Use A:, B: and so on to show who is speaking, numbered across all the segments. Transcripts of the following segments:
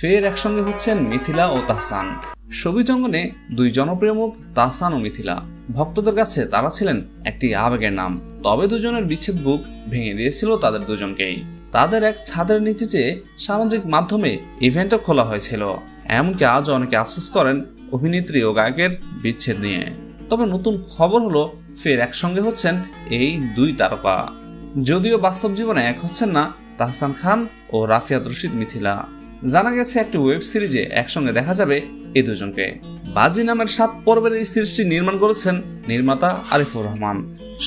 A: ফের একসঙ্গে হচ্ছেন মিথিলা ও তাহসান। ছবি জঙ্গনে দুই জনপ্রিয় মুখ তাহসান ও মিথিলা। ভক্তদের কাছে তারা ছিলেন একটি আবেগের নাম। তবে দুজনের বিচ্ছেদ বুক ভেঙে দিয়েছিল তাদের দুজনকেই। তাদের এক ছাদের নিচে চেয়ে সামাজিক মাধ্যমে ইভেন্টও খোলা হয়েছিল। এমনকি আজও অনেকে আফসোস করেন অভিনেত্রী ও গায়কের বিচ্ছেদ নিয়ে। তবে নতুন খবর হলো ফের একসঙ্গে হচ্ছেন এই দুই তারকা। যদিও বাস্তব জীবনে এক হচ্ছেন না তাহসান খান ও রাফিয়াত রশিদ মিথিলা। জানা গেছে একটি ওয়েব সিরিজে একসঙ্গে দেখা যাবে এই দুজনকে। বাজি নামের 7 পর্বের এই সিরিজটি নির্মাণ করেছেন নির্মাতা আরিফুর রহমান।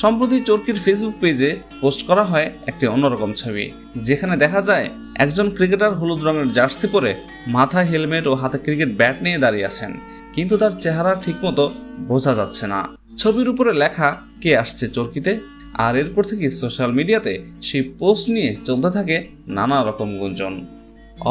A: সম্প্রতি চরকির ফেসবুক পেজে পোস্ট করা হয় একটি অন্যরকম ছবি, যেখানে দেখা যায় একজন ক্রিকেটার হলুদ রঙের জার্সি পরে মাথায় হেলমেট ও হাতে ক্রিকেট ব্যাট নিয়ে দাঁড়িয়ে আছেন, কিন্তু তার চেহারা ঠিকমতো বোঝা যাচ্ছে না। ছবির উপরে লেখা কে আসছে চরকিতে। আর এরপর থেকে সোশ্যাল মিডিয়াতে সেই পোস্ট নিয়ে চলতে থাকে নানা রকম গুঞ্জন।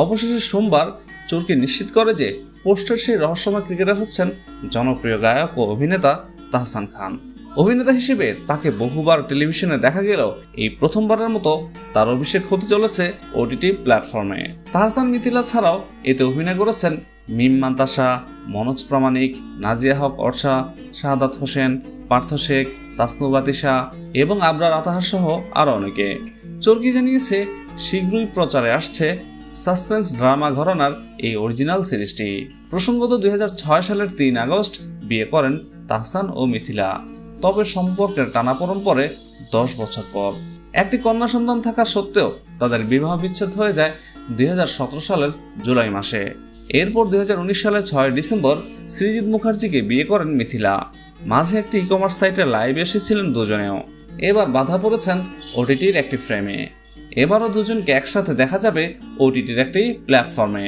A: অবশেষে সোমবার চরকি নিশ্চিত করে যে পোস্টের সেই রহস্যময় ক্রিকেটার হচ্ছেন জনপ্রিয় গায়ক ও অভিনেতা তাহসান খান। অভিনেতা হিসেবে তাকে বহুবার টেলিভিশনে দেখা গেলেও এই প্রথমবারের মতো তার অভিষেক হতে চলেছে ওটিটি প্ল্যাটফর্মে। তাহসান মিথিলা ছাড়াও এতে অভিনয় করেছেন মিম মান্তাসা, মনোজ প্রামাণিক, নাজিয়া হক অর্ষা, শাহাদাত হোসেন, পার্থ শেখ, তাসনুবাতিশা এবং আবরার আতাহার সহ আরও অনেকে। চরকি জানিয়েছে শীঘ্রই প্রচারে আসছে সাসপেন্স ড্রামা ঘরানার এই অরিজিনাল সিরিজটি। প্রসঙ্গত 2006 সালের 3 আগস্ট বিয়ে করেন তাহসান ও মিথিলা। তবে সম্পর্কের টানাপোড়েন পরে 10 বছর পর। একটি কন্যা সন্তান থাকা সত্ত্বেও তাদের বিবাহ বিচ্ছেদ হয়ে যায় 2017 সালের জুলাই মাসে। এরপর 2019 সালের 6 ডিসেম্বর সৃজিত মুখার্জিকে বিয়ে করেন মিথিলা। মাঝে একটি ই-কমার্স সাইটে লাইভে এসেছিলেন দুজনেও। এবার বাধা পড়েছেন ওটিটির একটি ফ্রেমে। এবারও দুজনকে একসাথে দেখা যাবে ওটিটির একটি প্ল্যাটফর্মে।